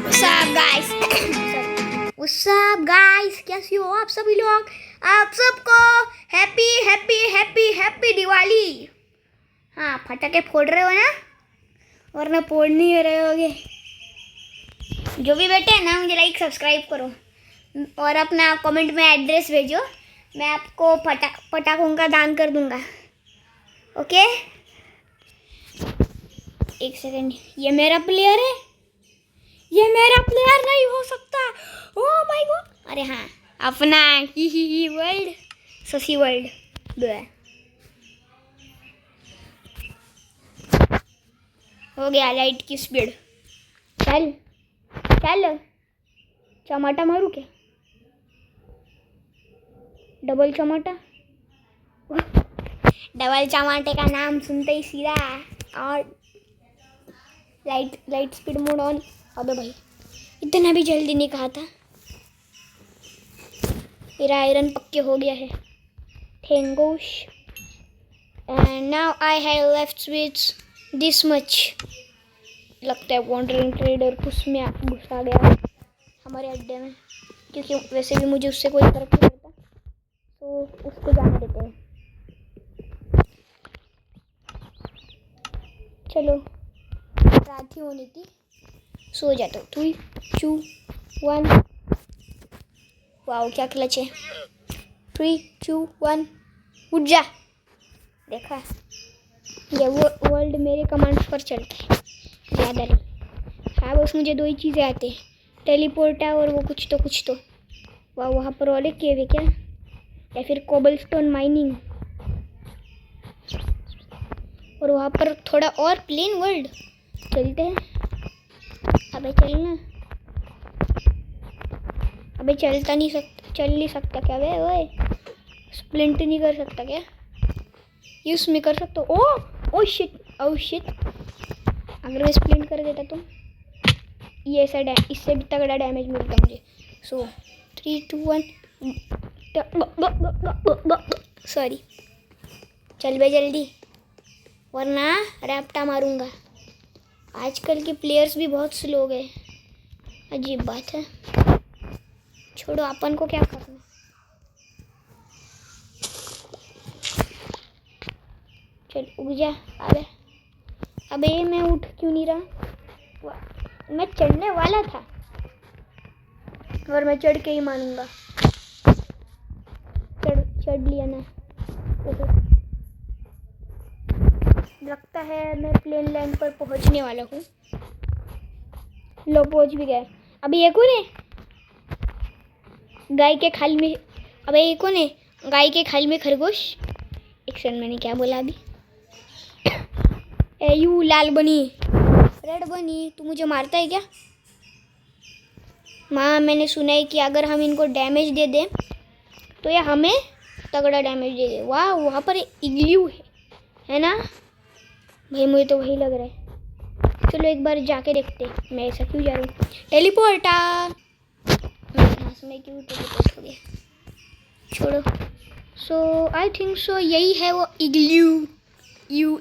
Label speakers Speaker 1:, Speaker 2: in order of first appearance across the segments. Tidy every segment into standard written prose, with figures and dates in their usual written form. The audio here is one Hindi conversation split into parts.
Speaker 1: What's up guys? What's up guys? कैसे हो आप सभी लोग? आप सबको happy happy happy happy Diwali. हाँ, फटाके फोड़ रहे हो ना, वरना फोड़ नहीं रहे होगे। जो भी बैठे हैं ना, मुझे लाइक सब्सक्राइब करो और अपना कमेंट में एड्रेस भेजो। मैं आपको पटाखों का दान कर दूंगा। ओके, एक सेकंड। ये मेरा प्लेयर है, ये मेरा प्लेयर नहीं हो सकता। Oh my God. अरे हाँ, अपना ही वर्ल्ड, ससी वर्ल्ड हो गया। लाइट की स्पीड। चल चल, चमाटा मारू के? डबल चमाटा। डबल चमाटे का नाम सुनते ही सीधा और लाइट स्पीड मोड ऑन। अबे भाई, इतना भी जल्दी नहीं कहा था। मेरा आयरन पक्के हो गया है। थैंकोश। And now I have left with this much. लगता है वॉन्डरिंग ट्रेडर उसमें घुस आ गया हमारे अड्डे में, क्योंकि वैसे भी मुझे उससे कोई फर्क नहीं पड़ता, तो उसको जाने देते हैं। चलो, रात ही होनी थी, सो जाता हूँ। 3, 2, 1। वाओ, क्या क्लच है। 3, 2, 1, उठ जा। देखा, ये वो वर्ल्ड मेरे कमांड्स पर चलता है, ज़्यादा नहीं। हाँ, बस मुझे 2 ही चीज़ें आती हैं, टेलीपोर्ट है और वो कुछ तो। वाह, वहाँ पर वाले केव है क्या, या फिर कोबलस्टोन माइनिंग, और वहाँ पर थोड़ा और प्लेन वर्ल्ड। चलते हैं। अबे चलना। अबे चल नहीं सकता क्या बे? ओए, स्प्लिंट नहीं कर सकता क्या? यूज में कर सकता हूँ। Oh shit, oh shit. अगर मैं स्प्लिंट कर देता तो ये ऐसा इससे भी तगड़ा डैमेज मिलता मुझे। सो 3, 2, 1। सॉरी, चल बे जल्दी, वरना रैप्टा मारूंगा। आजकल के प्लेयर्स भी बहुत स्लो गए, अजीब बात है। छोड़ो, अपन को क्या करना। चल उग जा। अबे मैं उठ क्यों नहीं रहा? मैं चढ़ने वाला था, और मैं चढ़ के ही मानूंगा। चढ़ लिया ना। लगता है मैं प्लेन लैंड पर पहुंचने वाला हूँ। लो, पहुंच भी गए। अभी ये कौन है? गाय के खाल में। अबे ये कौन है? गाय के खाल में खरगोश। एक सेकंड, मैंने क्या बोला अभी? ए यू लाल बनी, रेड बनी, तू मुझे मारता है क्या? माँ, मैंने सुना है कि अगर हम इनको डैमेज दे दें तो ये हमें तगड़ा डैमेज दे दे। वाह, वहाँ पर इग्लू है ना भाई? मुझे तो वही लग रहा है। चलो एक बार जाके देखते। मैं ऐसा क्यों जा रही हूँ? टेलीपोर्टा। में क्यों टेलीपोर्ट हो गया? छोड़ो। सो आई थिंक सो यही है वो इग्लू। यू।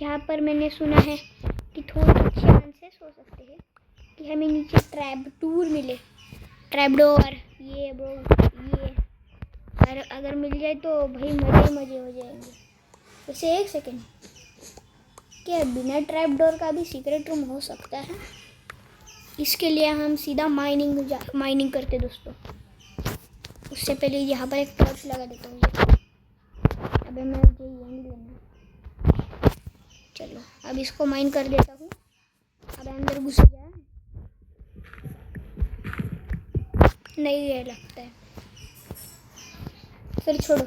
Speaker 1: यहाँ पर मैंने सुना है कि थोड़ी चांसेस हो सकते हैं कि हमें नीचे ट्रैपडोर मिले। ट्रैपडोर, ये ब्रो, ये अगर मिल जाए तो भाई मजे हो जाएंगे। वैसे एक सेकेंड, क्या बिना ट्रैपडोर का भी सीक्रेट रूम हो सकता है? इसके लिए हम सीधा माइनिंग करते दोस्तों। उससे पहले यहाँ पर एक टॉर्च लगा देता हूँ। अबे मैं मुझे ये नहीं लेना। चलो, अब इसको माइन कर देता हूँ। अब अंदर घुस जाए। नहीं, ये लगता है। फिर छोड़ो।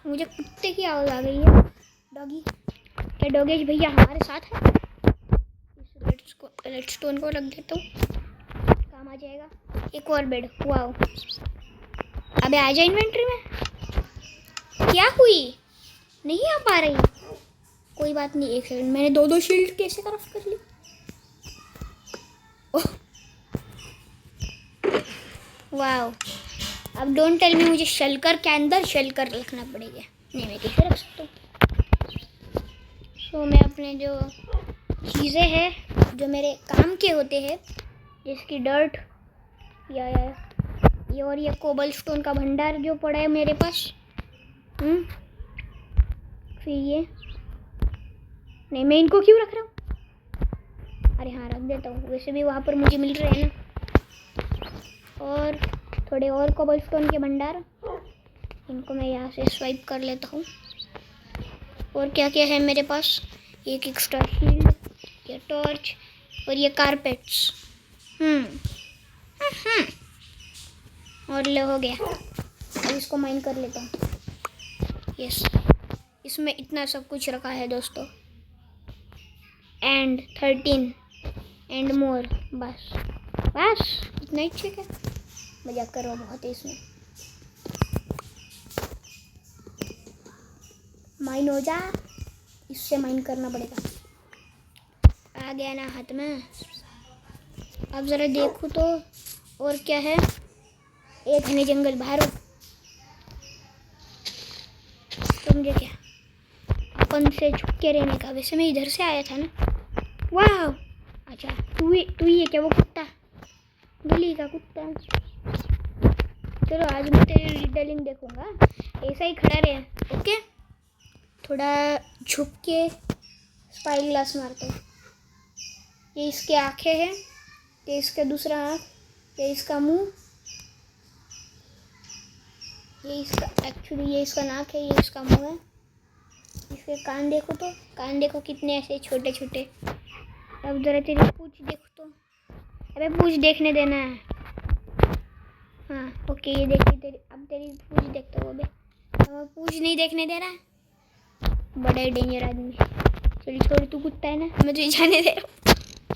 Speaker 1: मुझे कुत्ते की आवाज़ आ गई है। डॉगी, क्या डॉगेज भैया हमारे साथ है? इस रेडस्टोन को रख देता हूँ, काम आ जाएगा। एक और बेड। वाओ, अबे आ जा इन्वेंट्री में। क्या हुई? नहीं आ पा रही? कोई बात नहीं, एक सेकंड। मैंने 2 शील्ड कैसे क्राफ्ट कर ली? वाओ, अब डोंट टेल मी मुझे शेल्कर के अंदर शेल्कर रखना पड़ेगा। नहीं, मैं कैसे रख सकता हूँ। सो मैं अपने जो चीज़ें हैं जो मेरे काम के होते हैं, जिसकी डर्ट या ये और ये कोबलस्टोन का भंडार जो पड़ा है मेरे पास, फिर ये नहीं, मैं इनको क्यों रख रहा हूँ? अरे हाँ, रख देता हूँ, वैसे भी वहाँ पर मुझे मिल रहे हैं ना। और थोड़े और कोबलस्टोन के भंडार, इनको मैं यहाँ से स्वाइप कर लेता हूँ। और क्या क्या है मेरे पास, एक एक्स्ट्रा शील्ड, ये टॉर्च और ये कारपेट्स। और ले हो गया। अब इसको माइन कर लेता हूँ। यस, इसमें इतना सब कुछ रखा है दोस्तों। एंड 13 एंड मोर, बस इतना ही ठीक है। मजाक कर रहा हूँ बहुत है इसमें। माइन हो जा, इससे माइन करना पड़ेगा। आ गया ना हाथ में। अब ज़रा देखो तो और क्या है। एक घने जंगल बाहर हो, तो मुझे क्या अपन से छुप के रहने का। वैसे मैं इधर से आया था ना। वाह, अच्छा तू ही है क्या वो कुत्ता, गली का कुत्ता? चलो आज मैं तेरी रिटेलिंग देखूंगा। ऐसा ही खड़ा रहे, ओके? थोड़ा झुक के स्पाई ग्लास मारता हूँ। ये इसके आँखें हैं, ये इसका दूसरा आँख, ये इसका मुंह, ये इसका नाक है, ये इसका मुंह है। इसके कान देखो तो, कान देखो कितने ऐसे छोटे छोटे। अब जरा तेरी पूंछ देखो तो, अबे पूंछ देखने देना है। हाँ ओके, ये देखिए तेरी, अब तेरी पूंछ देखता हूँ। अबे अब पूंछ नहीं देखने दे रहा, बड़ा ही डेंजर आदमी। चल छोड़, तू कुत्ता है ना, मैं तुझे जाने दे रहा हूँ।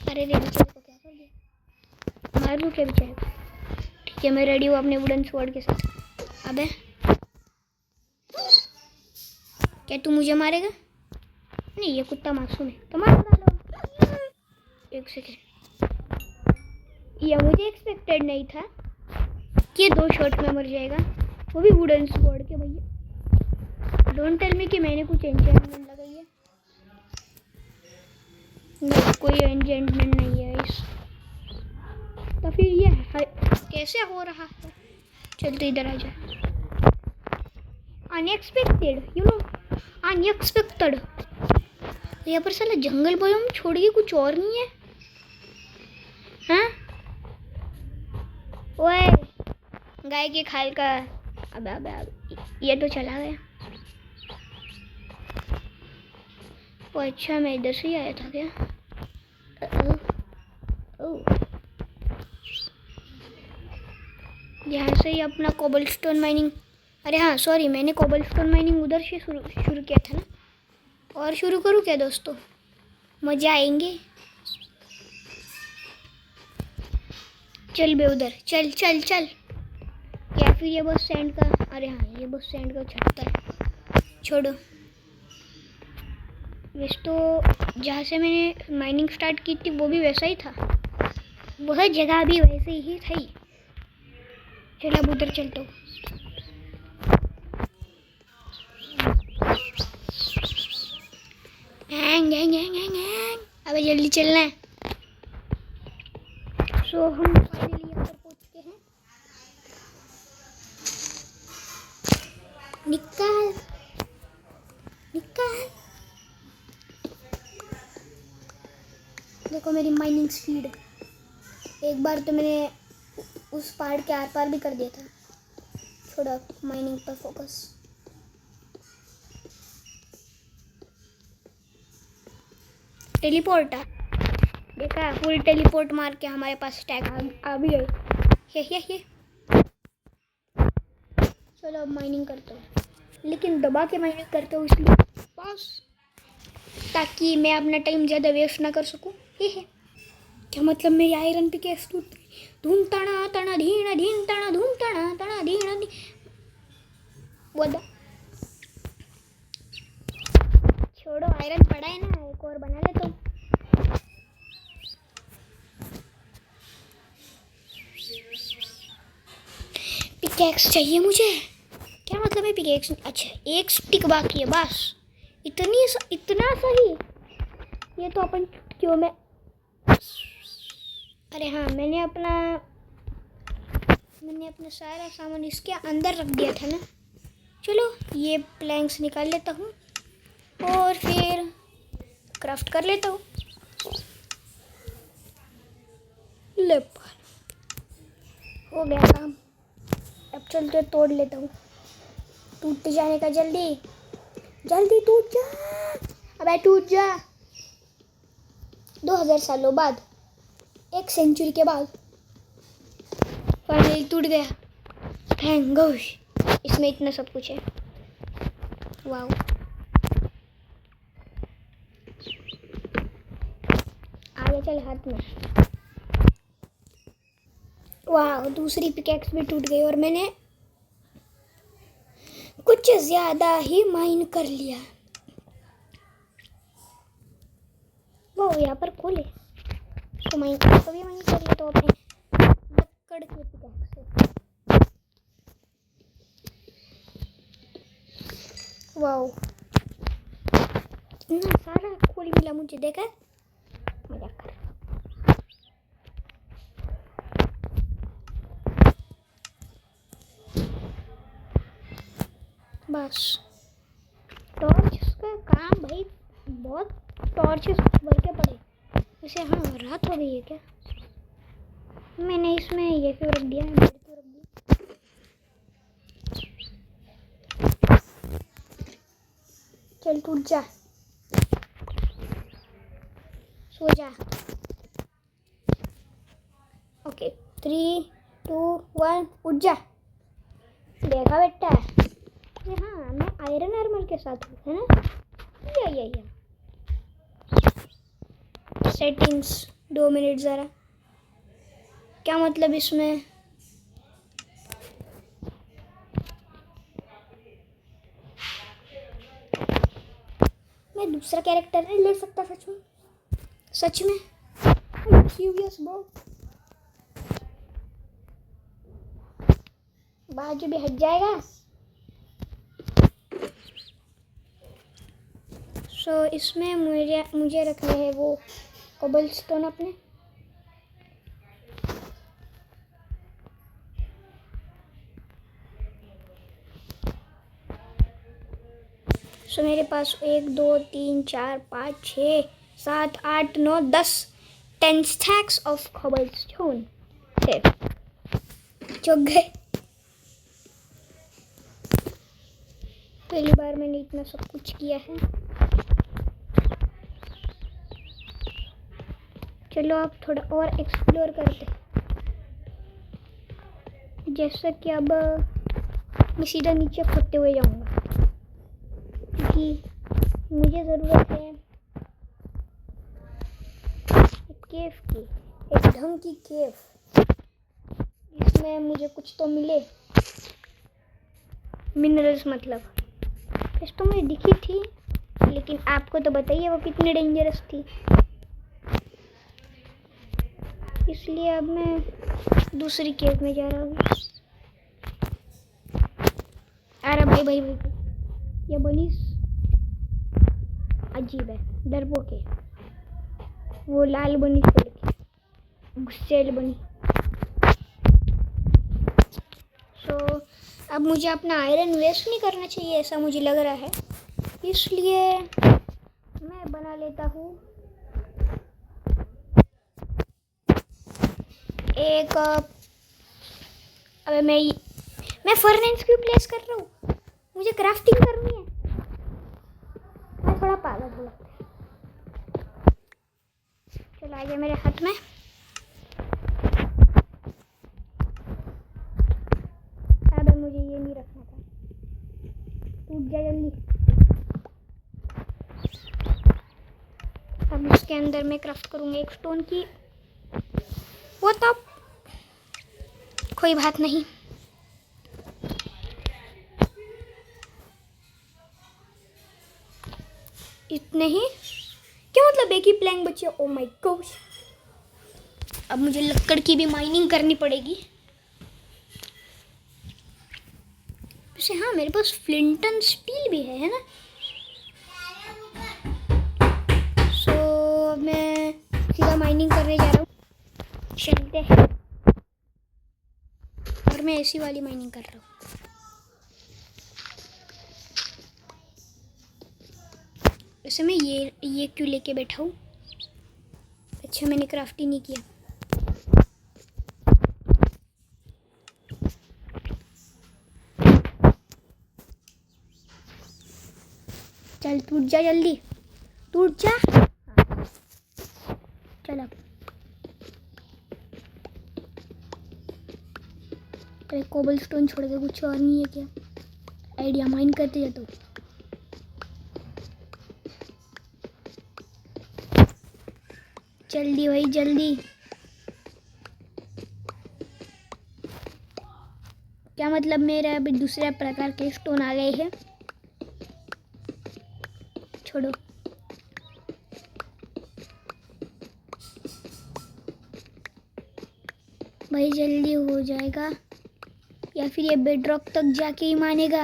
Speaker 1: अरे रे बेचारे को क्या कर दिया, मार दूँ क्या बेचारे को? ठीक है, मैं रेडी हूँ अपने वुडन स्वॉर्ड के साथ। अबे क्या तू मुझे मारेगा? नहीं, ये कुत्ता मासूम है, तो मार डालो। एक सेकेंड, ये मुझे एक्सपेक्टेड नहीं था कि 2 शॉट में मर जाएगा, वो भी वुडन स्वॉर्ड के। भैया डोंट टेल मी कि मैंने कुछ एन्चेंटमेंट लगाई है। नहीं, कोई एन्चेंटमेंट नहीं है इस, तो फिर ये कैसे हो रहा है? चल तो इधर आ जा। Unexpected, you know, unexpected. यहाँ पर साला जंगल बायोम छोड़ के कुछ और नहीं है। हाँ ओए, गाय के खाल का। अब ये तो चला गया। ओ अच्छा, मैं इधर से ही आया था क्या? यहाँ से ही अपना कोबलस्टोन माइनिंग, अरे हाँ सॉरी, मैंने कोबलस्टोन माइनिंग उधर से शुरू किया था ना। और शुरू करूँ क्या दोस्तों? मज़ा आएंगे। चल बे उधर, चल चल चल। या फिर ये बस सैंड का, अरे हाँ ये बस सैंड का छत्ता है, छोड़ो। वैसे तो जहाँ से मैंने माइनिंग स्टार्ट की थी वो भी वैसा ही था, वह जगह भी वैसे ही थी। चल अब उधर चलता हूँ। अबे जल्दी चलना है। सो हम फाइनली यहाँ पर पहुँच चुके हैं। निकाल निकाल, देखो मेरी माइनिंग स्पीड। एक बार तो मैंने उस पहाड़ के आर पार भी कर दिया था। छोड़ो, माइनिंग पर फोकस। टेलीपोर्ट देखा, फुल टेलीपोर्ट मार के हमारे पास स्टैक आ भी गई। ये चलो अब माइनिंग करता हूँ, लेकिन दबा के माइनिंग करता हूँ इसलिए बस, ताकि मैं अपना टाइम ज़्यादा वेस्ट ना कर सकूँ। ये है क्या मतलब, मेरी आयरन पिकेक्स टूट गई। धूम तना तना धीना धीन तना धूम तना तना धीना धी। बोला छोड़ो, आयरन पड़ा है ना, एक और बना लेता हूँ। पिकेक्स चाहिए मुझे। क्या मतलब है पिकेक्स? अच्छा, एक स्टिक बाकी है बस। इतना सही। ये तो अपन क्यों में, अरे हाँ, मैंने अपना सारा सामान इसके अंदर रख दिया था ना। चलो ये प्लैंक्स निकाल लेता हूँ और फिर क्राफ्ट कर लेता हूँ। ले, हो गया काम। अब चलते तोड़ लेता हूँ। टूट जाने का, जल्दी जल्दी टूट जा। अबे टूट जा। 2000 सालों बाद, 1 सेंचुरी के बाद फाइनली टूट गया। Thank God. इसमें इतना सब कुछ है। वाओ, आगे चल हाथ में। वाह, दूसरी पिकेक्स भी टूट गई और मैंने कुछ ज्यादा ही माइन कर लिया। वाह, यहाँ पर कोल है तो माइन कर लिया। तो अपने लकड़ की पिकेक्स से। वाह, इतना सारा कोल मिला मुझे, देखा? मजाक कर। बस टॉर्च का काम भाई, बहुत टॉर्चेस भर के पड़े। वैसे हाँ, रात हो गई है क्या? मैंने इसमें ये क्यों रख दिया है? चल टूट जा, सो जा। ओके, 3, 2, 1 उठ जा। देखा बेटा? अरे हाँ, मैं आयरन आर्मर के साथ हूँ, है ना? या सेटिंग्स 2 मिनट ज़रा। क्या मतलब इसमें? मैं दूसरा कैरेक्टर नहीं ले सकता सच में? Curious bro. बाजू भी हट जाएगा। सो इसमें मुझे रखने हैं वो कोबलस्टोन अपने। सो मेरे पास 1 2 3 4 5 6 7 8 9 10 10 stacks of cobblestone है। चुक गए। पहली बार मैंने इतना सब कुछ किया है। चलो अब थोड़ा और एक्सप्लोर करते हैं। जैसा कि अब मैं सीधा नीचे खोदते हुए जाऊंगा क्योंकि मुझे ज़रूरत है एक केव की, एक ढंग की केव। इसमें मुझे कुछ तो मिले, मिनरल्स मतलब। फिश तो मुझे दिखी थी, लेकिन आपको तो बताइए वो कितनी डेंजरस थी। इसलिए अब मैं दूसरी केव में जा रहा हूँ। अरे भाई, ये बनी अजीब है, डरपोक है। वो लाल बनी छोड़ के गुस्सेल बनी। सो अब मुझे अपना आयरन वेस्ट नहीं करना चाहिए, ऐसा मुझे लग रहा है। इसलिए मैं बना लेता हूँ एक। अबे मैं फर्नेस क्यों प्लेस कर रहा हूँ? मुझे क्राफ्टिंग करनी है। मैं थोड़ा पागल हूँ। चलो आ गया मेरे हाथ में। अब मुझे ये नहीं रखना था। टूट जा जल्दी। अब इसके अंदर मैं क्राफ्ट करूँगा एक स्टोन की। वो तो कोई बात नहीं। इतने ही क्या मतलब? एक ही प्लैंक बची है। Oh my God. अब मुझे लकड़ की भी माइनिंग करनी पड़ेगी। वैसे हाँ, मेरे पास फ्लिंटन स्टील भी है ना। सो मैं सीधा माइनिंग करने जा रहा हूँ। चलते हैं। और मैं ऐसी वाली माइनिंग कर रहा हूँ। वैसे मैं ये क्यों लेके बैठा हूँ? अच्छा, मैंने क्राफ्ट ही नहीं किया। चल टूट जा, जल्दी टूट जा। चल अब कोबलस्टोन छोड़ के कुछ और नहीं है क्या? आइडिया माइन करते जाता हूँ। जल्दी भाई जल्दी। क्या मतलब, मेरा अभी दूसरे प्रकार के स्टोन आ गए हैं। छोड़ो। भाई जल्दी हो जाएगा या फिर ये बेडरॉक तक जाके ही मानेगा।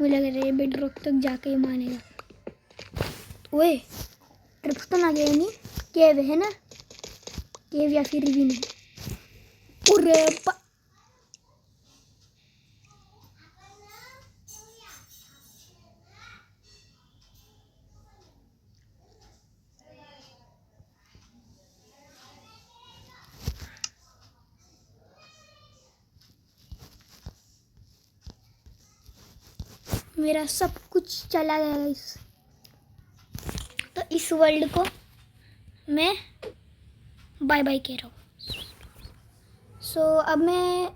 Speaker 1: मुझे लग रहा है ये बेडरॉक तक जाके ही मानेगा। ओए ट्रिप्टन आ गया। नहीं केव है ना, केव या फिर भी नहीं। मेरा सब कुछ चला गया इस, तो इस वर्ल्ड को मैं बाय बाय कह रहा हूँ। सो अब मैं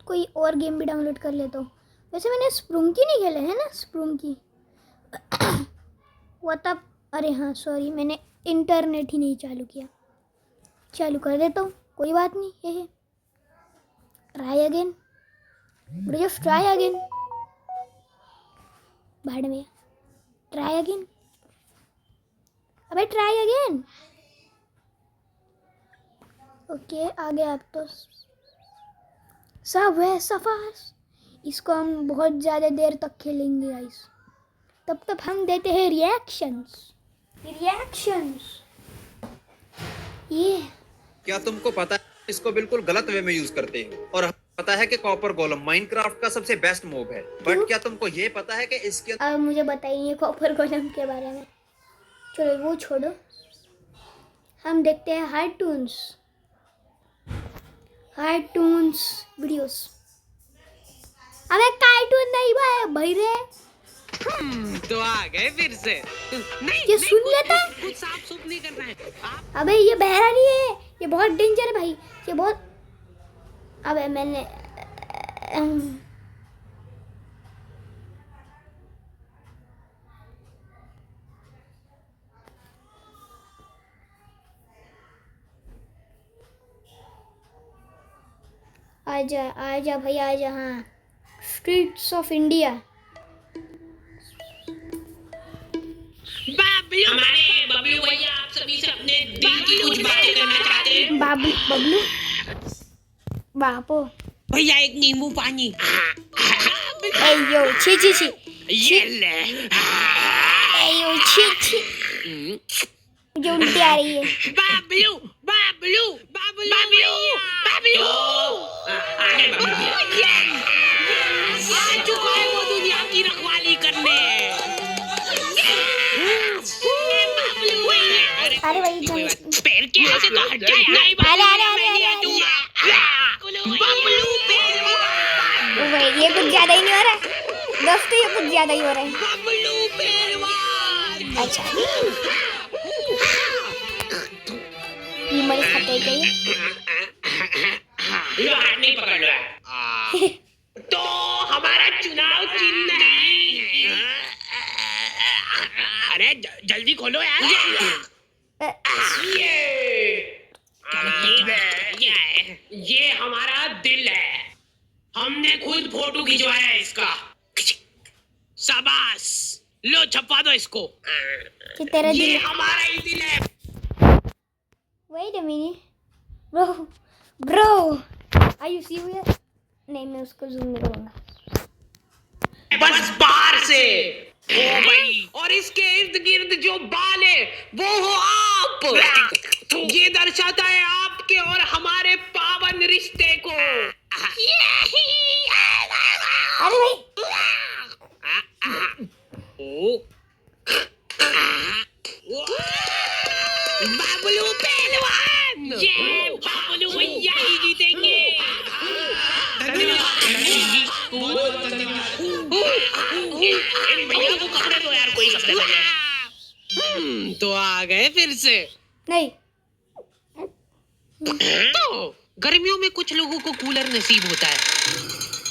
Speaker 1: कोई और गेम भी डाउनलोड कर लेता हूँ। वैसे मैंने स्प्रूंकी नहीं खेले है ना, स्प्रूंकी वो तब, अरे हाँ सॉरी, मैंने इंटरनेट ही नहीं चालू किया। चालू कर देता हूँ, कोई बात नहीं है। Try again, just try again. भाड़ में ट्राई अगेन। अबे ट्राई अगेन। ओके आ गया अब तो। सब है सफास। इसको हम बहुत ज़्यादा देर तक खेलेंगे गाइस। तब तक हम देते हैं रिएक्शंस। ये
Speaker 2: क्या तुमको पता है इसको बिल्कुल गलत वे में यूज करते हो, और पता है कि कॉपर गोलम माइनक्राफ्ट का सबसे बेस्ट मोब है। बट क्या तुमको ये पता है कि इसके
Speaker 1: अब मुझे बताइए कॉपर गोलम के बारे में। चलो वो छोड़ो, हम देखते हैं कार्टून्स वीडियोस। अबे कार्टून नहीं भाई, भैरे
Speaker 3: तो आ गए फिर से। नहीं
Speaker 1: ये सुन लेता है।
Speaker 3: कुछ साफ सुफ नहीं करना है आप।
Speaker 1: अबे ये बहरा नहीं है, ये बहुत डेंजर है भाई, ये बहुत। अबे मैंने आजा आजा भाई आजा। हाँ, स्ट्रीट्स ऑफ इंडिया।
Speaker 3: हमारे बबलू भैया आप सभी से अपने दिल की कुछ बातें करना चाहते हैं।
Speaker 1: बबलू बापो
Speaker 3: भैया एक नींबू पानी।
Speaker 1: एयो छी छी छी
Speaker 3: ये ले।
Speaker 1: एयो छी छी, मुझे उल्टी आ रही है।
Speaker 3: बाबलू बाबलू बाबलू बाबलू बाबलू। अरे बबलू भैया आ चुका है वो दुनिया की रखवाली करने।
Speaker 1: अरे भाई
Speaker 3: पैर के ऐसे तो हट जाए।
Speaker 1: भाई ये कुछ ज्यादा ही नहीं हो रहा है दोस्तों, ये कुछ ज्यादा ही हो रहा है। अच्छा ये मरी खाते हैं क्या
Speaker 3: ये हाथ नहीं पकड़ रहा है। तो हमारा चुनाव चिन्ह है। अरे जल्दी खोलो यार। ये हमारा दिल है, हमने खुद फोटो खिंचवाया है इसका। शाबाश, लो छपा दो इसको।
Speaker 1: कि तेरा
Speaker 3: ये
Speaker 1: दिल।
Speaker 3: हमारा ही दिल है।
Speaker 1: Wait a minute, bro, are you serious? नहीं, मैं उसको जूम नहीं करूँगा।
Speaker 3: बस बाहर से। ओ भाई, और इसके इर्द गिर्द जो बाल है वो हो आप। ये दर्शाता है आपके और हमारे पावन रिश्ते को।
Speaker 1: अरे भाई
Speaker 3: ओ, बाबलू पहलवान, ये बाबलू भैया ही जीतेंगे। इन भैया को कपड़े दो यार, कोई कपड़े दो। तो आ गए फिर से।
Speaker 1: नहीं,
Speaker 3: तो गर्मियों में कुछ लोगों को कूलर नसीब होता है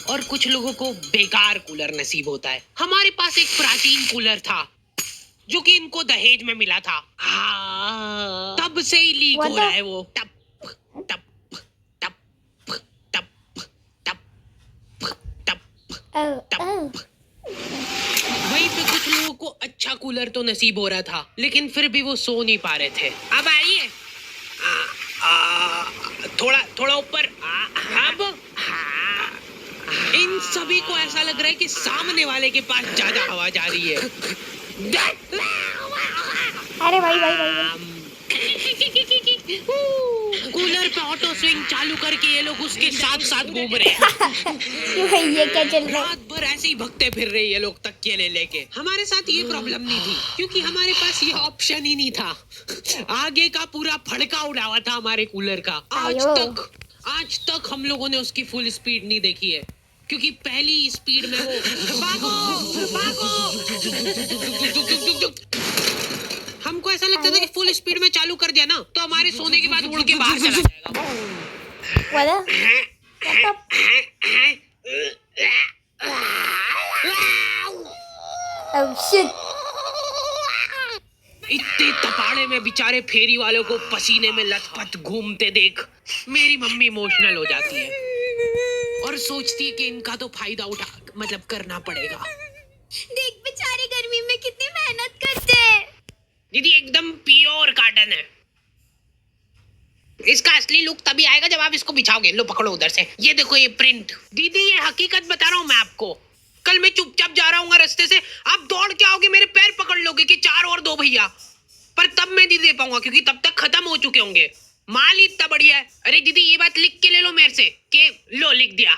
Speaker 3: और कुछ लोगों को बेकार कूलर नसीब होता है। हमारे पास एक प्राचीन कूलर था जो कि इनको दहेज में मिला था। तब से ही लीक हो रहा है वो। टप टप टप टप टप टप टप। वहीं पे कुछ लोगों को अच्छा कूलर तो नसीब हो रहा था, लेकिन फिर भी वो सो नहीं पा रहे थे। अब आइए, थोड़ा थोड़ा ऊपर। अब इन सभी को ऐसा लग रहा है कि सामने वाले के पास ज्यादा हवा जा रही है।
Speaker 1: अरे भाई
Speaker 3: कूलर पे ऑटो स्विंग चालू करके ये लोग उसके साथ साथ घूम रहे हैं।
Speaker 1: क्यों भाई, ये क्या चल रहा है?
Speaker 3: रात भर ऐसे ही भगते फिर रहे ये लोग तकिए ले लेके। हमारे साथ ये प्रॉब्लम नहीं थी क्योंकि हमारे पास ये ऑप्शन ही नहीं था। आगे का पूरा फड़का उड़ा हुआ था हमारे कूलर का। आज तक हम लोगों ने उसकी फुल स्पीड नहीं देखी है क्योंकि पहली स्पीड में वो भागो। हमको ऐसा लगता था कि फुल स्पीड में चालू कर दिया ना तो हमारे सोने के बाद उड़ के बाहर चला जाएगा।
Speaker 1: Oh shit!
Speaker 3: इतने तपाड़े में बेचारे फेरी वालों को पसीने में लथपथ घूमते देख मेरी मम्मी इमोशनल हो जाती है और सोचती है कि इनका तो फायदा करना पड़ेगा।
Speaker 4: देख बेचारे गर्मी में कितनी मेहनत करते हैं।
Speaker 3: दीदी एकदम प्योर कॉटन है। इसका असली लुक तभी आएगा जब आप इसको बिछाओगे। लो पकड़ो उधर से, ये देखो ये प्रिंट। दीदी ये हकीकत बता रहा हूँ मैं आपको। कल मैं चुपचाप जा रहा हूँ रास्ते से, आप दौड़ के आओगे मेरे पैर पकड़ लोगे कि 4 और 2 भैया, पर तब मैं नहीं दे पाऊंगा क्योंकि तब तक खत्म हो चुके होंगे। माल ही इतना बढ़िया है। अरे दीदी ये बात लिख के ले लो मेरे से कि लो लिख दिया।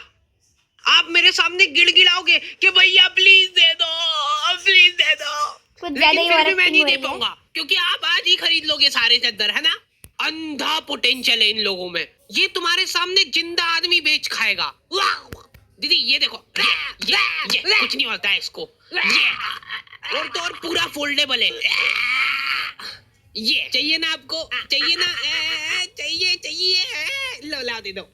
Speaker 3: आप मेरे सामने गिड़गिड़ाओगे कि भैया प्लीज दे दो, प्लीज दे दो, लेकिन फिर भी मैं नहीं दे पाऊंगा क्योंकि आप आज ही खरीद लोगे सारे चद्दर, है ना। अंधा पोटेंशियल है इन लोगों में। ये तुम्हारे सामने जिंदा आदमी बेच खाएगा। दीदी ये देखो, ये कुछ नहीं होता है इसको। और तो और पूरा फोल्डेबल है। ये चाहिए ना आपको? चाहिए ना? चाहिए लो ला दे दो।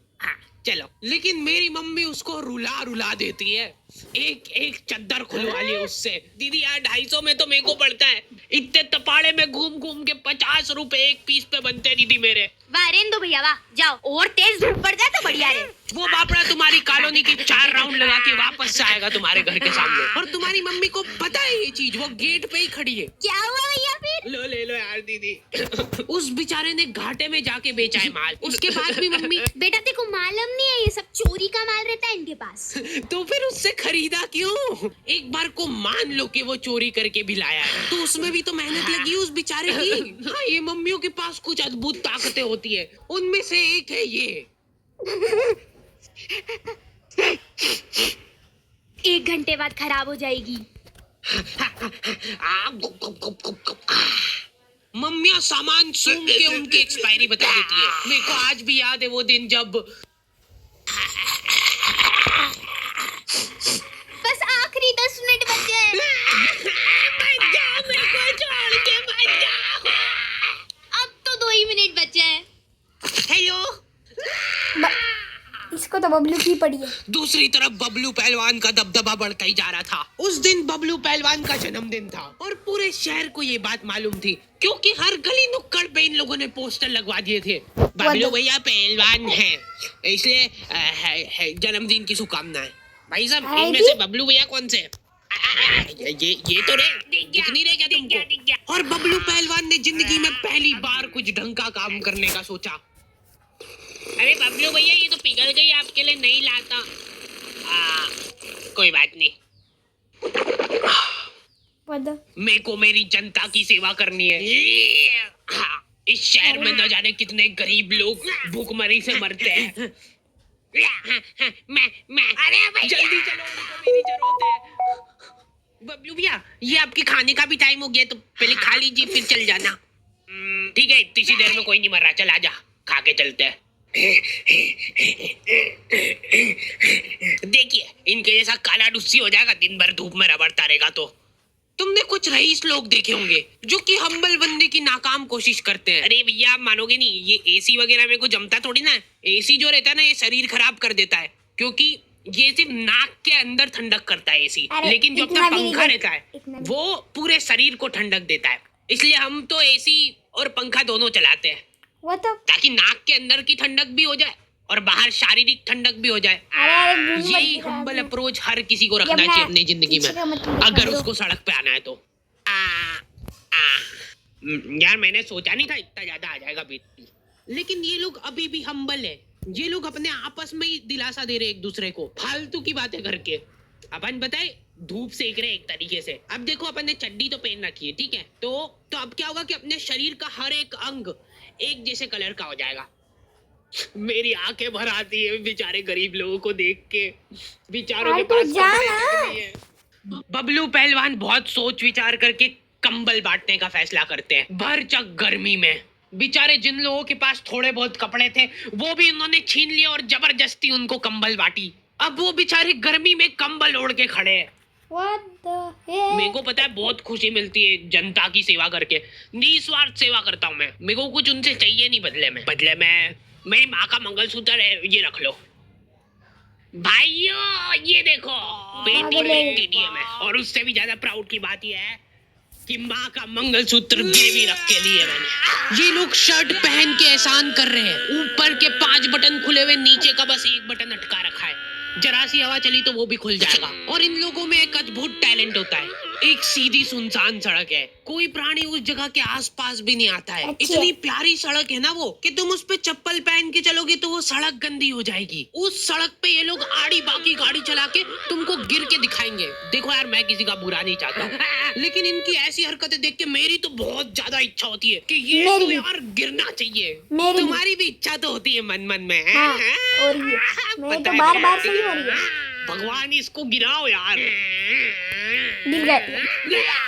Speaker 3: चलो, लेकिन मेरी मम्मी उसको रुला रुला देती है। एक चद्दर खुलवा ली उससे। दीदी यार 250 में तो मेरे को पड़ता है। इतने तपाड़े में घूम घूम के 50 रुपए एक पीस पे बनते हैं दीदी मेरे।
Speaker 4: वाह रेंदो भैया वाह, जाओ और तेज धूप पड़ जाए तो बढ़िया रहे।
Speaker 3: वो बापड़ा तुम्हारी कॉलोनी की 4 राउंड लगा के वापस से आएगा तुम्हारे घर के सामने। और तुम्हारी मम्मी को पता है ये चीज, वो गेट पे ही खड़ी है।
Speaker 4: क्या हुआ भैया फिर?
Speaker 3: लो ले लो यार दीदी। उस बेचारे ने घाटे में जाके बेचा है माल। उसके बाद भी मम्मी
Speaker 4: बेटा देखो मालूम नहीं है, ये सब चोरी का माल रहता है इनके पास।
Speaker 3: तो फिर उससे खरीदा क्यों? एक बार को मान लो कि वो चोरी करके भी लाया है तो उसमें भी तो मेहनत लगी उस बेचारे की। हाँ, ये मम्मियों के पास कुछ अद्भुत ताकतें होती है, उनमें से एक है ये।
Speaker 4: 1 घंटे बाद खराब हो जाएगी।
Speaker 3: मम्मियाँ सामान सूंघ के उनकी एक्सपायरी बता देती है। मेरे को आज भी याद है वो दिन जब
Speaker 4: बस आखिरी 10 मिनट बचे हैं।
Speaker 3: मेरे को छोड़ के मत जाओ।
Speaker 4: अब तो 2 ही मिनट बचे हैं।
Speaker 3: हेलो,
Speaker 1: इसको तो बबलू की पड़ी है।
Speaker 3: दूसरी तरफ बबलू पहलवान का दबदबा बढ़ता ही जा रहा था। उस दिन बबलू पहलवान का जन्मदिन था और पूरे शहर को ये बात मालूम थी क्योंकि हर गली नुक्कड़ पे इन लोगों ने पोस्टर लगवा दिए थे, बबलू भैया पहलवान हैं, इसलिए जन्मदिन की शुभकामनाएं। भाई साहब इनमें से बबलू भैया कौन से? ये तो दिख नहीं रहे क्या तुमको? और बबलू पहलवान ने जिंदगी में पहली बार कुछ ढंग का काम करने का सोचा। अरे बबलू भैया, ये तो पिघल गई, आपके लिए नहीं लाता। कोई बात नहीं। मेरे को मेरी जनता की सेवा करनी है। इस शहर में न जाने कितने गरीब लोग भूखमरी से मरते हैं। मैं अरे भाई जल्दी चलो, उनको मेरी जरूरत है। बबलू भैया, ये आपके खाने का भी टाइम हो गया, तो पहले खा लीजिए फिर चल जाना। ठीक है, इतनी देर में कोई नहीं मर रहा, चल आजा, खा के चलते हैं। देखिए, इनके जैसा काला डुस्सी हो जाएगा, दिन भर धूप में रबड़ता रहेगा। तो तुमने कुछ रईस लोग देखे होंगे जो कि हम्बल बनने की नाकाम कोशिश करते हैं। अरे भैया, आप मानोगे नहीं, ये एसी वगैरह में को जमता थोड़ी ना है। एसी जो रहता है ना, ये शरीर खराब कर देता है, क्योंकि ये सिर्फ नाक के अंदर ठंडक करता है एसी, लेकिन जो अपना पंखा रहता है वो पूरे शरीर को ठंडक देता है। इसलिए हम तो एसी और पंखा दोनों चलाते हैं,
Speaker 1: वो तो
Speaker 3: ताकि नाक के अंदर की ठंडक भी हो जाए और बाहर शारीरिक ठंडक भी हो जाए। यही हम्बल अप्रोच हर किसी को रखना चाहिए अपनी जिंदगी में, अगर उसको सड़क पे आना है तो। यार, मैंने सोचा नहीं था इतना ज्यादा आ जाएगा बीती, लेकिन ये लोग अभी भी हम्बल है। ये लोग अपने आपस में ही दिलासा दे रहे एक दूसरे को, फालतू की बातें करके। अपन बताए धूप सेक रहे एक तरीके से। अब देखो, अपन ने चड्डी तो पहन रखी है, ठीक है, तो अब क्या होगा कि अपने शरीर का हर एक अंग एक जैसे कलर का हो जाएगा। मेरी आंखें भर आती है बेचारे गरीब लोगों को देख के, बेचारों के पास कपड़े तक नहीं है। बबलू पहलवान बहुत सोच विचार करके कंबल बांटने का फैसला करते हैं भरचक गर्मी में। बेचारे जिन लोगों के पास थोड़े बहुत कपड़े थे वो भी उन्होंने छीन लिए और जबरदस्ती उनको कंबल बांटी। अब वो बेचारे गर्मी में कंबल ओढ़ के खड़े हैं। मेरे को पता है बहुत खुशी मिलती है जनता की सेवा करके, निस्वार्थ सेवा करता हूँ मैं। मेरे को कुछ उनसे चाहिए नहीं बदले में मेरी माँ का मंगलसूत्र है, ये रख लो भाइयों। ये देखो, बेटी के लिए मैं, और उससे भी ज्यादा प्राउड की बात यह है कि माँ का मंगलसूत्र गिरवी रख के लिए मैंने। ये लोग शर्ट पहन के एहसान कर रहे हैं, ऊपर के 5 बटन खुले हुए, नीचे का बस 1 बटन अटका रखा है। जरा सी हवा चली तो वो भी खुल जाएगा। और इन लोगों में एक अद्भुत टैलेंट होता है। एक सीधी सुनसान सड़क है, कोई प्राणी उस जगह के आसपास भी नहीं आता है। इतनी प्यारी सड़क है ना वो, कि तुम उस पे चप्पल पहन के चलोगे तो वो सड़क गंदी हो जाएगी। उस सड़क पे ये लोग आड़ी बाकी गाड़ी चला के तुमको गिर के दिखाएंगे। देखो यार, मैं किसी का बुरा नहीं चाहता, लेकिन इनकी ऐसी हरकतें देख के मेरी तो बहुत ज्यादा इच्छा होती है कि ये तो यार गिरना चाहिए। तुम्हारी भी इच्छा तो होती है मन मन में।
Speaker 1: हाँ, और ये मैं तो बार-बार से ही हो रही है।
Speaker 3: भगवान इसको गिराओ यार।
Speaker 1: गिर गया।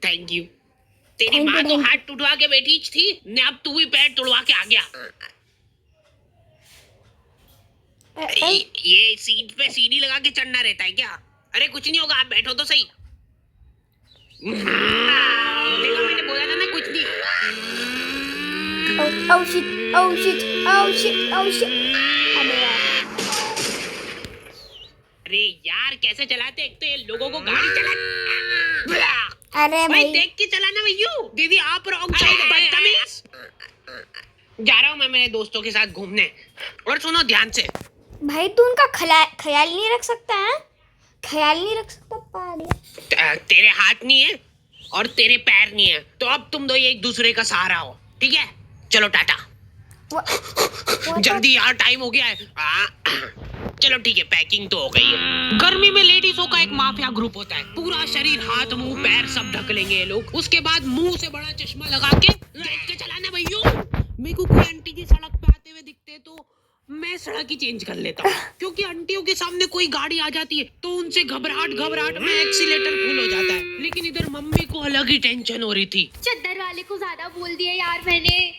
Speaker 3: Thank you. तेरी माँ तो हाथ टूटवा के बैठी थी ने, अब तू भी पैर तोड़वा के आ गया। ये सीट पे सीढ़ी लगा के चढ़ना रहता है क्या? अरे कुछ नहीं होगा, आप बैठो तो सही। देखो, मैंने बोला था ना कुछ नहीं।
Speaker 1: Oh shit.
Speaker 3: अरे यार, कैसे चलाते? एक तो ये लोगों को गाड़ी चला।
Speaker 1: अरे भाई
Speaker 3: देख के चलाना भैया। दीदी आप रॉन्ग साइड, बदतमीज। जा रहा हूँ मैं मेरे दोस्तों के साथ घूमने। और सुनो ध्यान से
Speaker 1: भाई, तू उनका ख्याल नहीं रख सकता है? ख्याल नहीं रख सकता पागल।
Speaker 3: तेरे हाथ नहीं है और तेरे पैर नहीं है, तो अब तुम दो एक दूसरे का सहारा हो, ठीक है? चलो टाटा। जल्दी यार, टाइम हो गया है। चलो ठीक है, पैकिंग तो हो गई है। गर्मी में लेडीजों का एक माफिया ग्रुप होता है। पूरा शरीर, हाथ मुंह पैर सब ढक लेंगे ये लोग। उसके बाद मुंह से बड़ा चश्मा लगा के देख के चलाना भैया। मेरे को कोई आंटी जी सड़क पे आते हुए दिखते तो मैं सड़क ही चेंज कर लेता हूँ, क्योंकि आंटियों के सामने कोई गाड़ी आ जाती है तो उनसे घबराहट में एक्सीलेटर फुल हो जाता है। लेकिन इधर मम्मी को अलग ही टेंशन हो रही थी।
Speaker 4: चद्दर वाले को ज्यादा बोल दिया यार मैंने।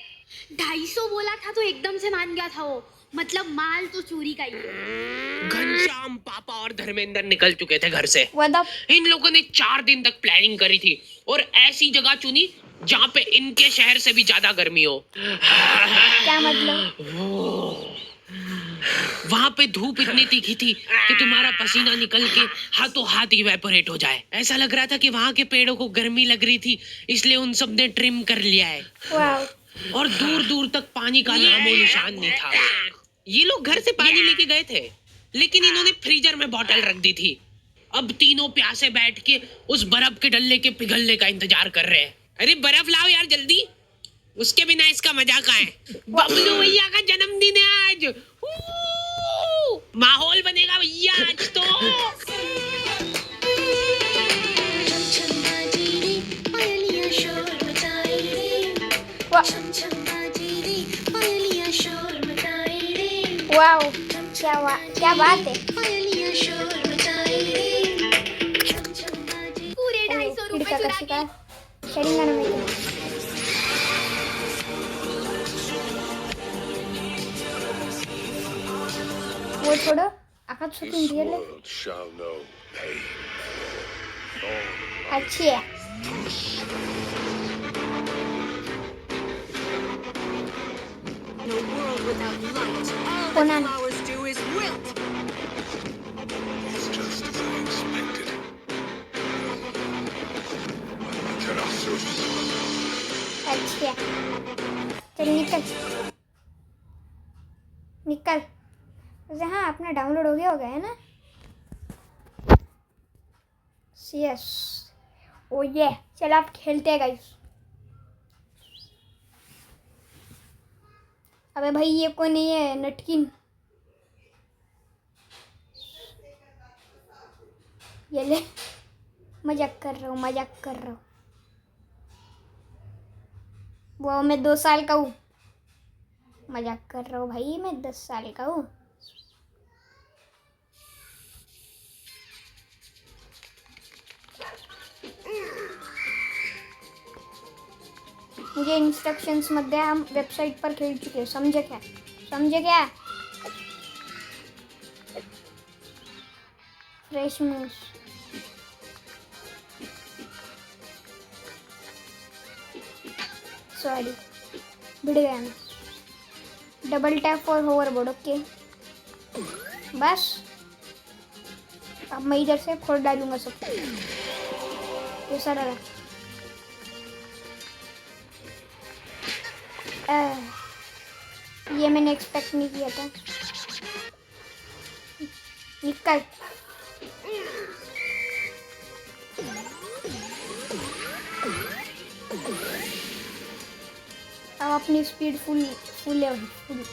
Speaker 4: 250 बोला था तो एकदम से मान गया था वो। मतलब माल तो चोरी का ही है।
Speaker 3: घनश्याम, पापा और धर्मेंद्र निकल चुके थे घर से।
Speaker 1: What
Speaker 3: इन लोगों ने 4 दिन तक प्लानिंग करी थी और ऐसी जगह चुनी जहाँ पे इनके शहर से भी ज्यादा गर्मी हो।
Speaker 1: क्या मतलब?
Speaker 3: वहाँ पे धूप इतनी तीखी थी कि तुम्हारा पसीना निकल के हाथों हाथ इवेपोरेट हो जाए। ऐसा लग रहा था कि वहाँ के पेड़ों को गर्मी लग रही थी, इसलिए उन सब ने ट्रिम कर लिया है। और दूर दूर तक पानी का नामो निशान नहीं था। ये लोग घर से पानी लेके गए थे, लेकिन इन्होंने फ्रीजर में बोतल रख दी थी। अब तीनों प्यासे बैठ के उस बर्फ के डल्ले के पिघलने का इंतजार कर रहे हैं। अरे बर्फ लाओ यार जल्दी, उसके बिना इसका मजा कहाँ है। बबलू भैया का जन्मदिन है आज। माहौल बनेगा भैया आज तो।
Speaker 1: वाओ, क्या बात है।
Speaker 4: पूरे 250 रुपए चुरा के।
Speaker 1: शेयरिंग गाना में वो छोड़ो, आकाश शूटिंग
Speaker 5: This
Speaker 1: रियल है,
Speaker 5: world shall know pain.
Speaker 1: अच्छी है।
Speaker 6: In a world without light, all
Speaker 1: Conan.
Speaker 6: the flowers do is wilt.
Speaker 5: It's just as I expected. Amaterasu.
Speaker 1: अच्छी है, चल निकल निकल। वैसे हाँ, अपना डाउनलोड हो गया है ना? यस, ओ ये, चल आप खेलते हैं गाइस। अबे भाई ये कोई नहीं है, नटकिन। ये ले, मजाक कर रहा हूँ। वो मैं 2 साल का हूँ, मजाक कर रहा हूँ भाई, मैं 10 साल का हूँ। मुझे इंस्ट्रक्शंस मत दे, हम वेबसाइट पर खेल चुके हैं, समझे क्या? फ्रेश मूस, सॉरी भिड़ गया मैं। Double tap for hoverboard, okay बस। अब मैं इधर से फोड़ डालूंगा सब, ये सारा रहा। ये मैंने एक्सपेक्ट नहीं किया था। निकल, अब अपनी स्पीड फुल है, फुल।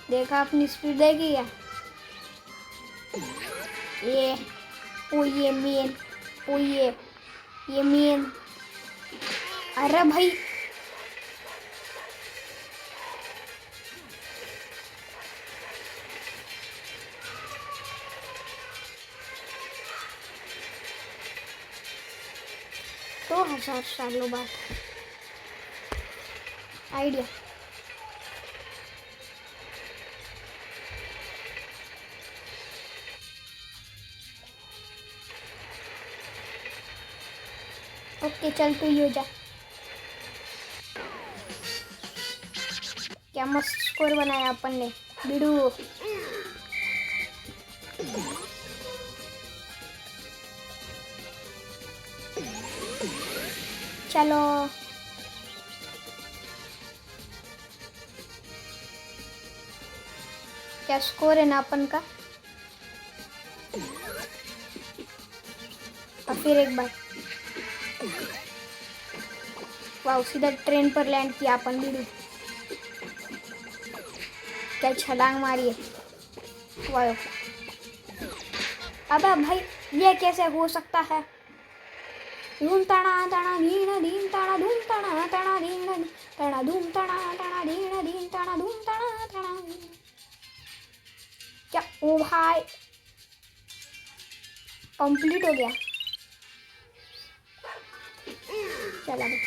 Speaker 1: देखा, अपनी स्पीड देखी क्या? ये ओ ये मेन, ओ ये मेन। अरे भाई तो 1000 सालों बाद आइडिया। ओके चल, तू ही हो जा। क्या मस्त स्कोर बनाया अपन ने, बिडू। चलो क्या स्कोर है ना अपन का? और फिर एक बार, वाह, सीधा ट्रेन पर लैंड किया अपन। बिडू क्या छलांग मारी है, वाह। अबे भाई ये कैसे हो सकता है? धूम तड़ा तड़ा धीन धीन तड़ा धूम तड़ा तड़ा धीन तड़ा धूम तड़ा तड़ा धीन धीन तड़ा धूम तड़ा तड़ा। क्या ओ भाई, कंप्लीट हो गया। चला बे,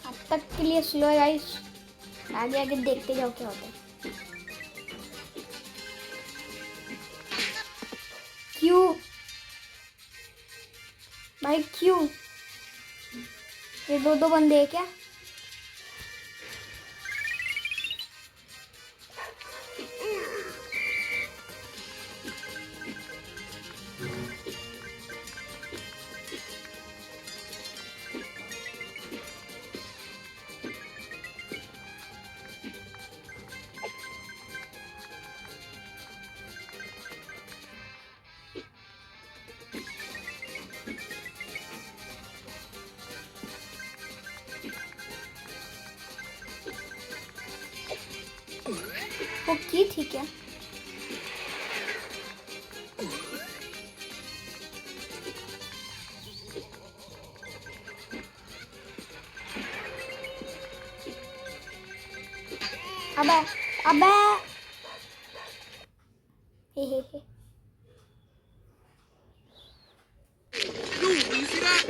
Speaker 1: अब तक के लिए स्लो है गाइस, आगे आगे देखते जाओ क्या होता है। क्यों भाई, क्यों? ये दो बंदे हैं क्या? वो की थी क्या? अबे अबे हे
Speaker 7: Dude, do you see that?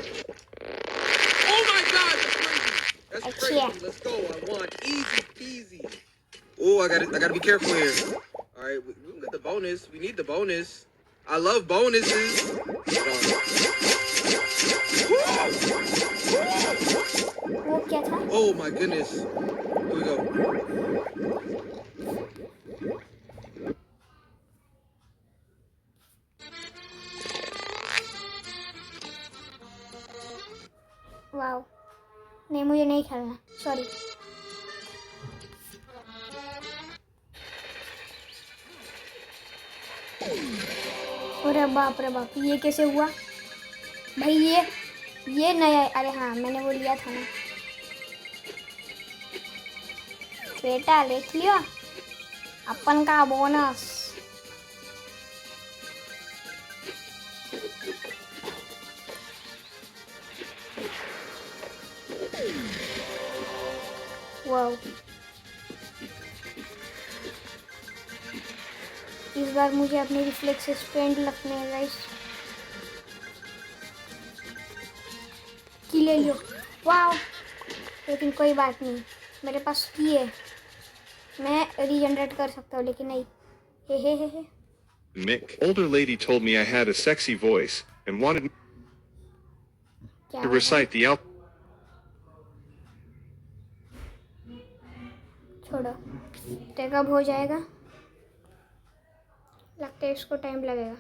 Speaker 7: Oh my God, that's crazy. That's
Speaker 1: That's
Speaker 7: crazy.
Speaker 1: it.
Speaker 7: Let's go. I won. Easy peasy. Oh, I gotta be careful here. All right, we can get the bonus. We need the bonus. I love bonuses. Hold
Speaker 1: वो क्या था?
Speaker 7: on. Oh my goodness. Here we go.
Speaker 1: Wow, नहीं मुझे नहीं खेलना, सॉरी। अरे बाप रे बाप, ये कैसे हुआ भाई? ये नया, अरे हाँ मैंने वो लिया था ना। बेटा देख लिया अपन का बोनस। वाओ, इस बार मुझे अपने रिफ्लेक्सेस ट्रेंड रखने हैं गाइस। की ले लियो, वाओ। लेकिन कोई बात नहीं, मेरे पास की है, मैं रीजनरेट कर सकता हूँ, लेकिन नहीं। हे।
Speaker 5: Mick, older lady told me I had a sexy voice and wanted me
Speaker 1: क्या
Speaker 5: to
Speaker 1: बात है?
Speaker 5: recite the alphabet.
Speaker 1: छोड़ो, ते कब हो जाएगा? लगता है इसको टाइम लगेगा।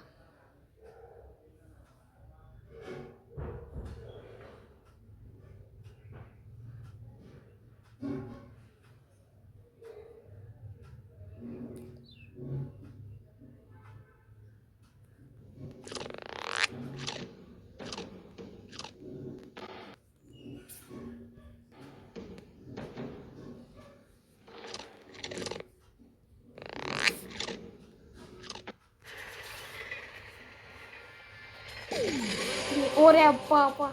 Speaker 1: ओरे पापा,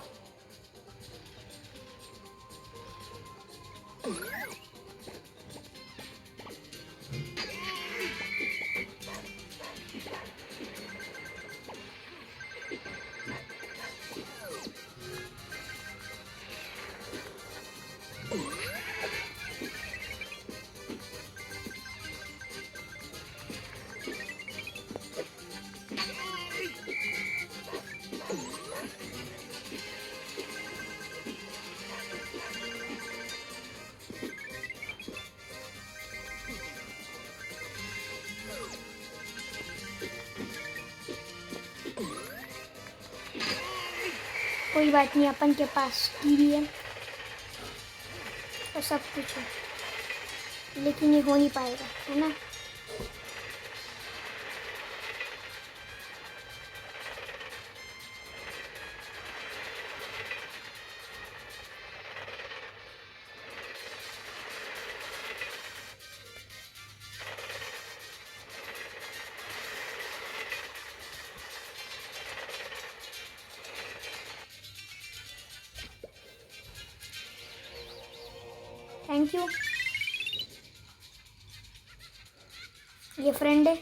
Speaker 1: कोई बात नहीं, अपन के पास टीवी है और सब कुछ है, लेकिन ये हो नहीं पाएगा, है ना? Thank you. ये फ्रेंड है,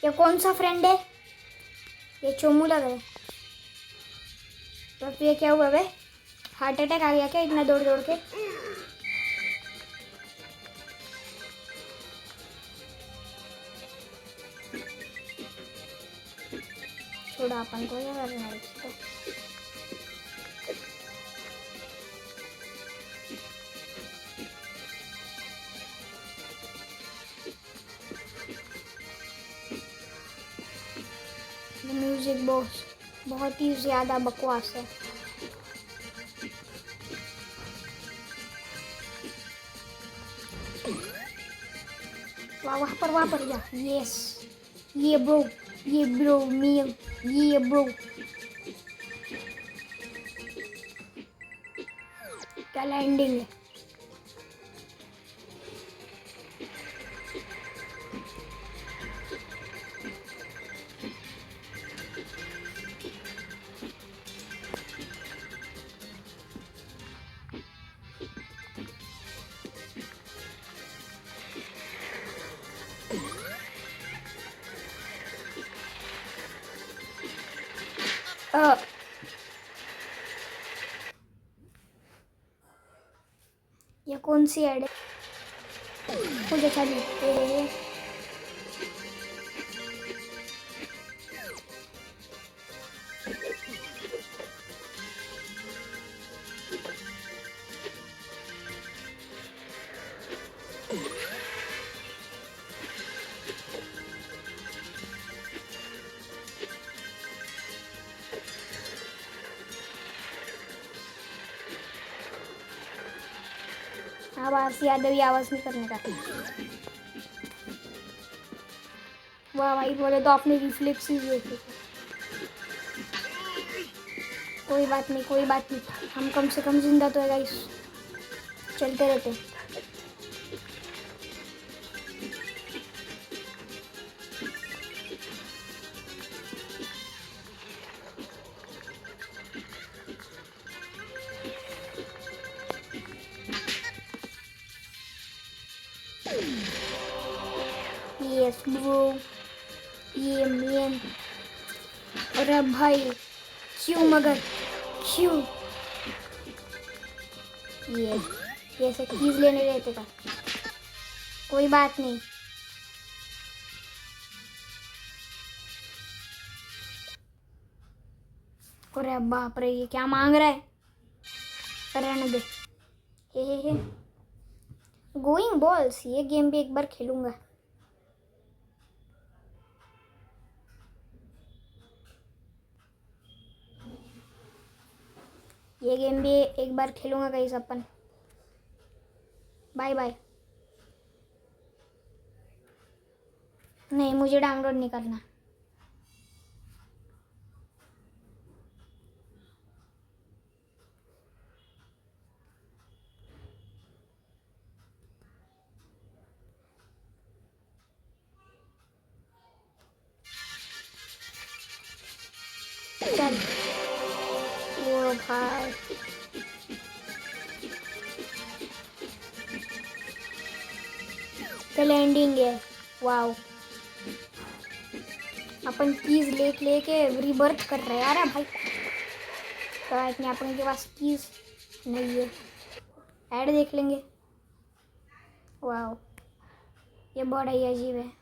Speaker 1: ये कौन सा फ्रेंड है? ये चोमू लग रहा है। तो ये क्या हुआ बे? हार्ट अटैक आ गया क्या इतना दौड़ दौड़ के? छोड़ा अपन को यार, तो म्यूजिक बहुत ही ज़्यादा बकवास है। वहाँ पर जा। यस, ये ब्रो मील, ये ब्रो। क्या लैंडिंग है। अ, ये कौन सी ऐड है? मुझे अच्छा लिखते हैं। अब आरसी यादव आवाज नहीं करने का। वाह भाई, बोले तो आपने रिफ्लेक्स ही देखे। कोई बात नहीं, कोई बात नहीं, हम कम से कम जिंदा तो है गाइस, चलते रहते हैं। यस ब्रो, ये मैन। अरे भाई क्यों, मगर क्यों? ये से कीज लेने रहते था। कोई बात नहीं, अरे बाप रे, ये क्या मांग रहा है? रहने दे। हे गोइंग बॉल्स, ये गेम भी एक बार खेलूंगा। ये गेम भी एक बार खेलूंगा गाइस अपन। Bye bye. नहीं, मुझे डाउनलोड नहीं करना। चल वो भाई, चल एंडिंग है। वाओ, अपन कीज लेके रिबर्थ कर रहे हैं। अरे भाई, तो इतने अपन के पास कीज नहीं है। ऐड देख लेंगे। वाओ, ये बड़ा ही अजीब है।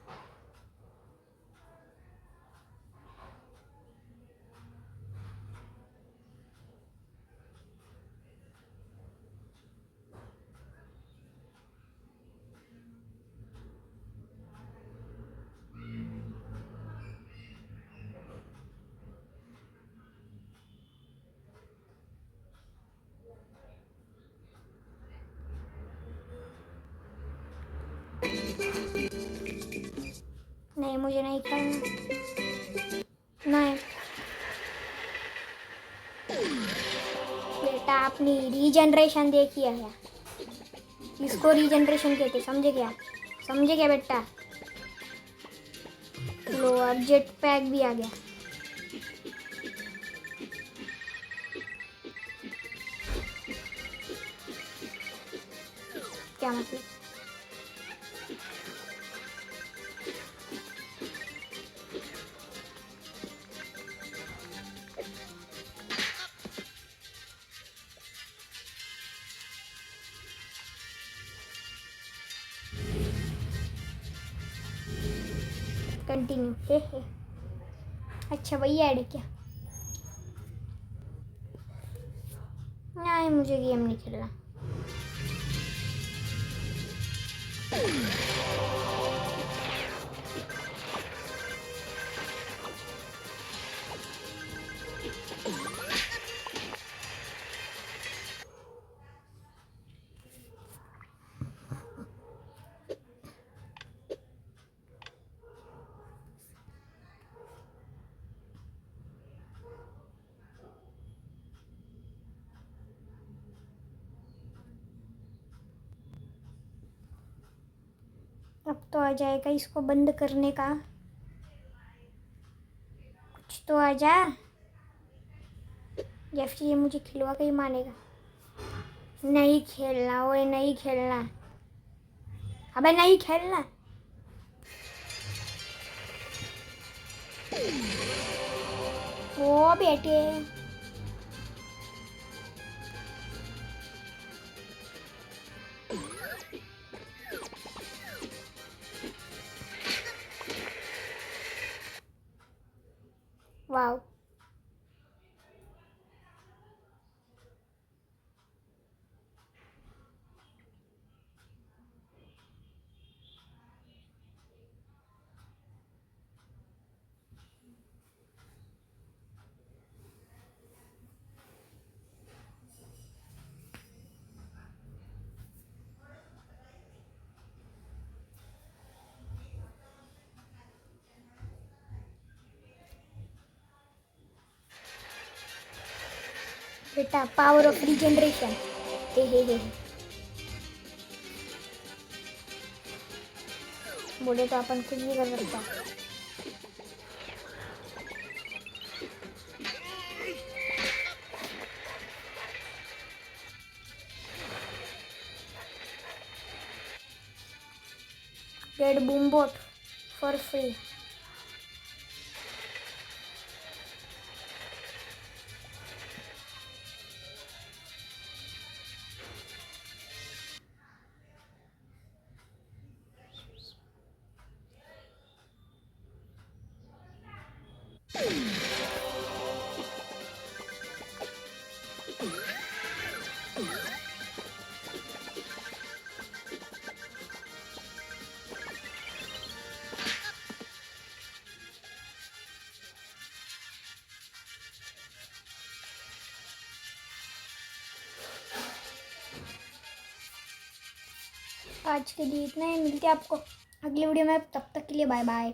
Speaker 1: नहीं, मुझे नहीं करना। नहीं बेटा, आपने रीजनरेशन देखी है, इसको रीजनरेशन कहते, समझे क्या? समझे क्या बेटा? लो, अब जेट पैक भी आ गया। क्या मतलब? कंटिन्यू। हे अच्छा, वही ऐड है क्या? नहीं, मुझे गेम नहीं खेलना। अब तो आ जाएगा इसको बंद करने का। कुछ तो आ जा, या फिर ये मुझे खिलवा के ही मानेगा। नहीं खेलना, ओए नहीं खेलना, अबे नहीं खेलना। वो बेटे वाओ बेटा पावर ऑफ रिजनरेशन हे बोले तो अपन कुछ भी कर सकता है गेट बूमबोट फॉर फ्री आज के लिए इतना ही। मिलते हैं आपको अगली वीडियो में, तब तक के लिए बाय बाय।